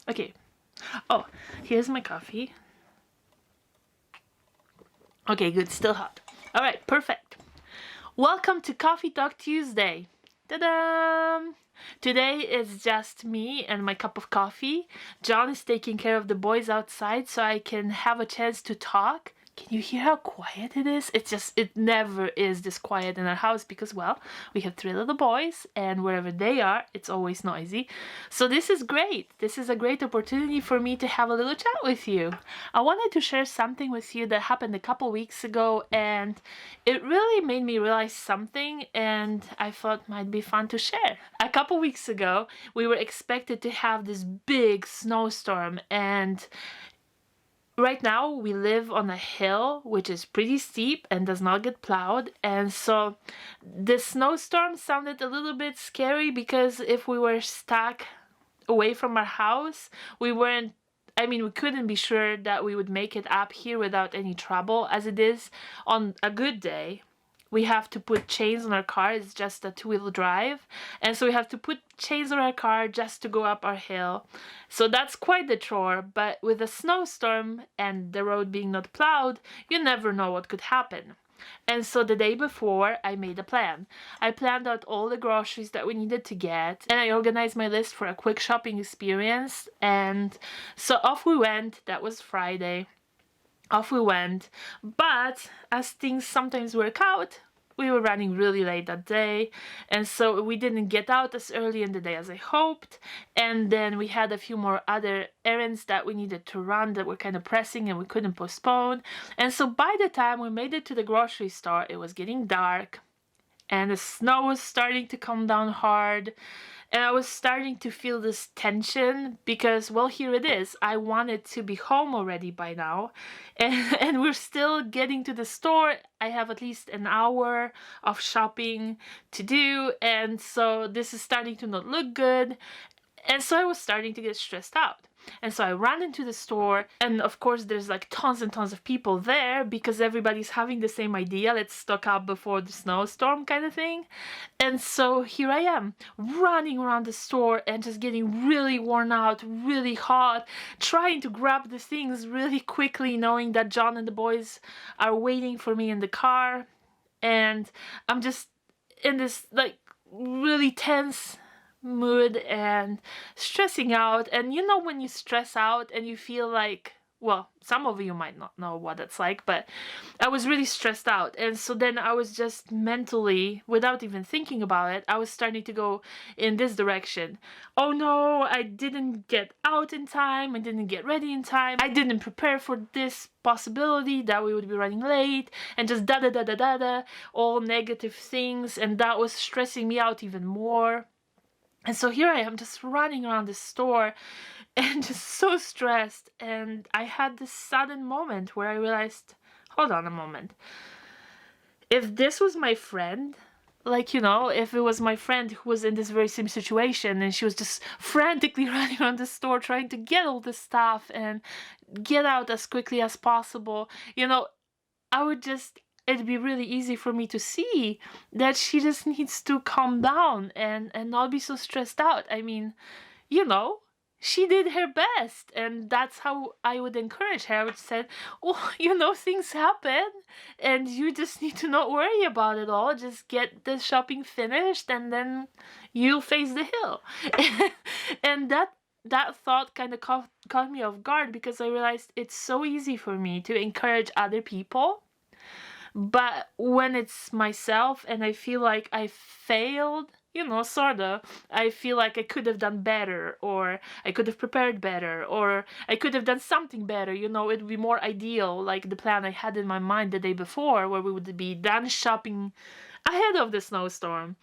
Okay. Oh, here's my coffee. Okay, good. Still hot. All right, perfect. Welcome to Coffee Talk Tuesday. Ta-da! Today is just me and my cup of coffee. John is taking care of the boys outside so I can have a chance to talk. Can you hear how quiet it is? It never is this quiet in our house because, well, we have 3 little boys and wherever they are, it's always noisy. So this is great. This is a great opportunity for me to have a little chat with you. I wanted to share something with you that happened a couple weeks ago and it really made me realize something and I thought might be fun to share. A couple weeks ago, we were expected to have this big snowstorm and right now we live on a hill which is pretty steep and does not get plowed, and so the snowstorm sounded a little bit scary because if we were stuck away from our house, we couldn't be sure that we would make it up here without any trouble. As it is, on a good day, we have to put chains on our car. It's just a 2-wheel drive. And so we have to put chains on our car just to go up our hill. So that's quite the chore. But with a snowstorm and the road being not plowed, you never know what could happen. And so the day before, I made a plan. I planned out all the groceries that we needed to get, and I organized my list for a quick shopping experience. And so off we went. That was Friday. Off we went, but as things sometimes work out, we were running really late that day, and so we didn't get out as early in the day as I hoped, and then we had a few more other errands that we needed to run that were kind of pressing and we couldn't postpone, and so by the time we made it to the grocery store, it was getting dark, and the snow was starting to come down hard, and I was starting to feel this tension because, well, here it is. I wanted to be home already by now, and we're still getting to the store. I have at least an hour of shopping to do, and so this is starting to not look good. And so I was starting to get stressed out. And so I ran into the store, and of course there's like tons and tons of people there because everybody's having the same idea, let's stock up before the snowstorm kind of thing. And so here I am, running around the store and just getting really worn out, really hot, trying to grab the things really quickly, knowing that John and the boys are waiting for me in the car. And I'm just in this like really tense mood and stressing out. And you know when you stress out and you feel like, well, some of you might not know what it's like, but I was really stressed out. And so then I was just mentally, without even thinking about it, I was starting to go in this direction. Oh no, I didn't get out in time, I didn't get ready in time, I didn't prepare for this possibility that we would be running late, and just da-da-da-da-da-da, all negative things, and that was stressing me out even more. And so here I am just running around the store and just so stressed. And I had this sudden moment where I realized, hold on a moment. If this was my friend, like, you know, if it was my friend who was in this very same situation and she was just frantically running around the store trying to get all this stuff and get out as quickly as possible, you know, it'd be really easy for me to see that she just needs to calm down and not be so stressed out. I mean, you know, she did her best, and that's how I would encourage her. I would say, oh, you know, things happen and you just need to not worry about it all. Just get the shopping finished and then you'll face the hill. And that thought kind of caught me off guard because I realized it's so easy for me to encourage other people. But when it's myself and I feel like I failed, you know, sorta, I feel like I could have done better, or I could have prepared better, or I could have done something better, you know, it would be more ideal, like the plan I had in my mind the day before, where we would be done shopping ahead of the snowstorm.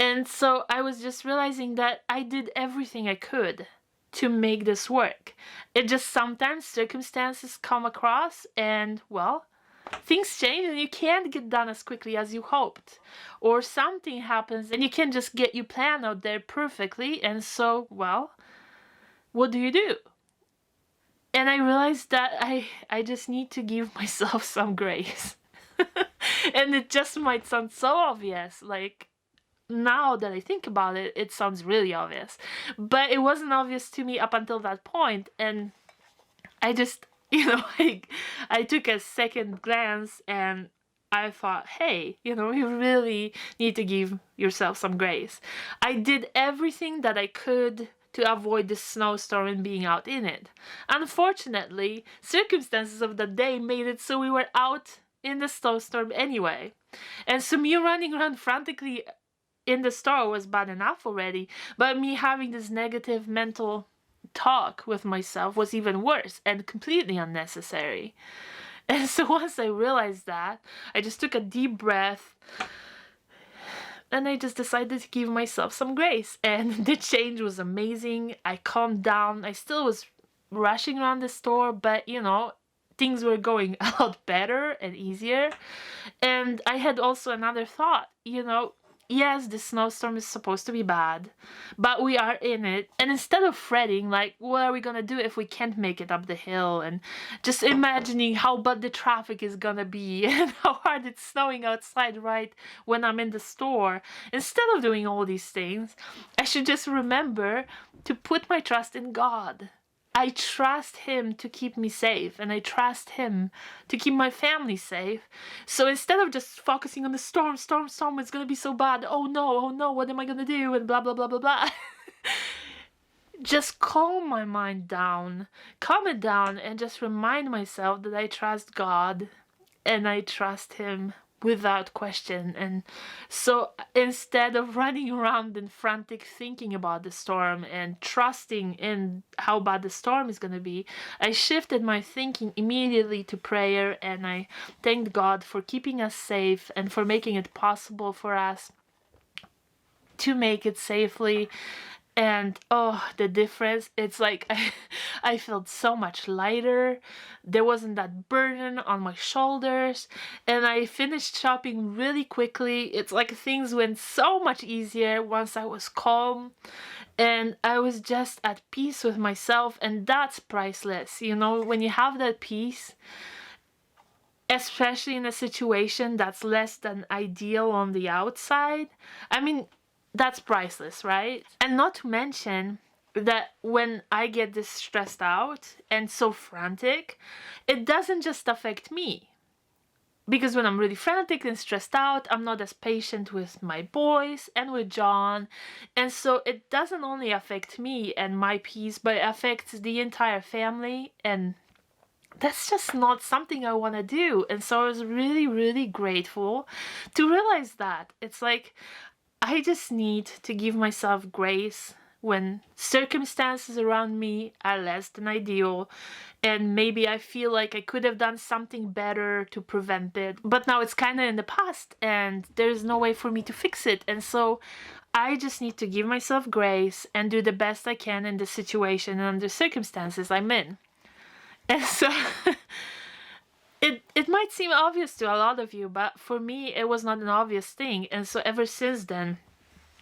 And so I was just realizing that I did everything I could to make this work. It just sometimes circumstances come across and, well, things change and you can't get done as quickly as you hoped. Or something happens and you can't just get your plan out there perfectly. And so, well, what do you do? And I realized that I just need to give myself some grace. And it just might sound so obvious, like, now that I think about it, it sounds really obvious. But it wasn't obvious to me up until that point, and I just, I took a second glance and I thought, hey, you really need to give yourself some grace. I did everything that I could to avoid the snowstorm and being out in it. Unfortunately, circumstances of the day made it so we were out in the snowstorm anyway. And so me running around frantically in the store was bad enough already, but me having this negative mental talk with myself was even worse and completely unnecessary. And so once I realized that, I just took a deep breath and I just decided to give myself some grace. And the change was amazing. I calmed down. I still was rushing around the store, but things were going a lot better and easier. And I had also another thought, yes, the snowstorm is supposed to be bad, but we are in it. And instead of fretting, like, what are we gonna do if we can't make it up the hill? And just imagining how bad the traffic is gonna be and how hard it's snowing outside right when I'm in the store. Instead of doing all these things, I should just remember to put my trust in God. I trust Him to keep me safe, and I trust Him to keep my family safe. So instead of just focusing on the storm, it's gonna be so bad, oh no, what am I gonna do, and blah, blah, blah, blah, blah. Just calm it down, and just remind myself that I trust God, and I trust Him without question. And so instead of running around in frantic thinking about the storm and trusting in how bad the storm is going to be, I shifted my thinking immediately to prayer, and I thanked God for keeping us safe and for making it possible for us to make it safely. And the difference, it's like I felt so much lighter. There wasn't that burden on my shoulders, and I finished shopping really quickly. It's like things went so much easier once I was calm, and I was just at peace with myself, and that's priceless. When you have that peace, especially in a situation that's less than ideal on the outside, that's priceless, right? And not to mention that when I get this stressed out and so frantic, it doesn't just affect me. Because when I'm really frantic and stressed out, I'm not as patient with my boys and with John. And so it doesn't only affect me and my peace, but it affects the entire family. And that's just not something I want to do. And so I was really, really grateful to realize that. It's like, I just need to give myself grace when circumstances around me are less than ideal, and maybe I feel like I could have done something better to prevent it, but now it's kind of in the past and there's no way for me to fix it. And so I just need to give myself grace and do the best I can in the situation and under circumstances I'm in. And so It might seem obvious to a lot of you, but for me, it was not an obvious thing. And so ever since then,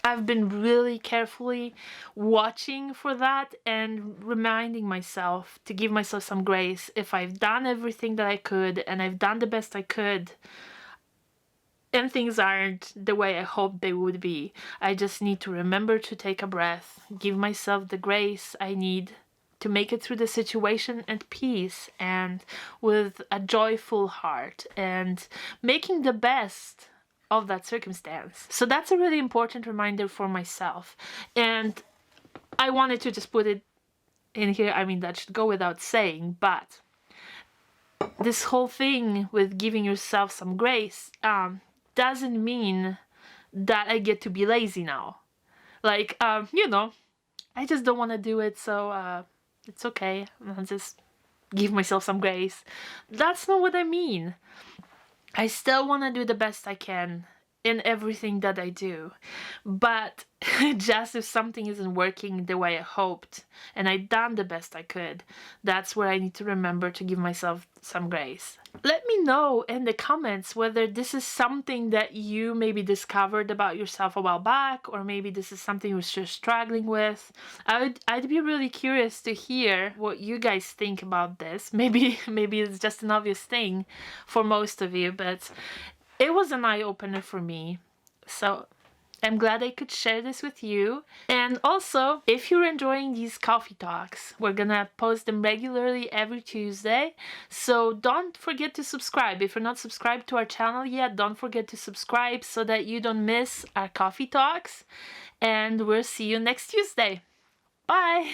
I've been really carefully watching for that and reminding myself to give myself some grace. If I've done everything that I could and I've done the best I could, and things aren't the way I hoped they would be, I just need to remember to take a breath, give myself the grace I need to make it through the situation and peace and with a joyful heart and making the best of that circumstance. So that's a really important reminder for myself. And I wanted to just put it in here. That should go without saying, but this whole thing with giving yourself some grace doesn't mean that I get to be lazy now. Like, I just don't want to do it, so it's okay. I'll just give myself some grace. That's not what I mean. I still want to do the best I can in everything that I do. But just if something isn't working the way I hoped and I've done the best I could, that's where I need to remember to give myself some grace. Let me know in the comments whether this is something that you maybe discovered about yourself a while back, or maybe this is something you're still struggling with. I'd be really curious to hear what you guys think about this. Maybe it's just an obvious thing for most of you, but it was an eye-opener for me. So I'm glad I could share this with you. And also, if you're enjoying these coffee talks, we're gonna post them regularly every Tuesday. So don't forget to subscribe. If you're not subscribed to our channel yet, don't forget to subscribe so that you don't miss our coffee talks. And we'll see you next Tuesday. Bye!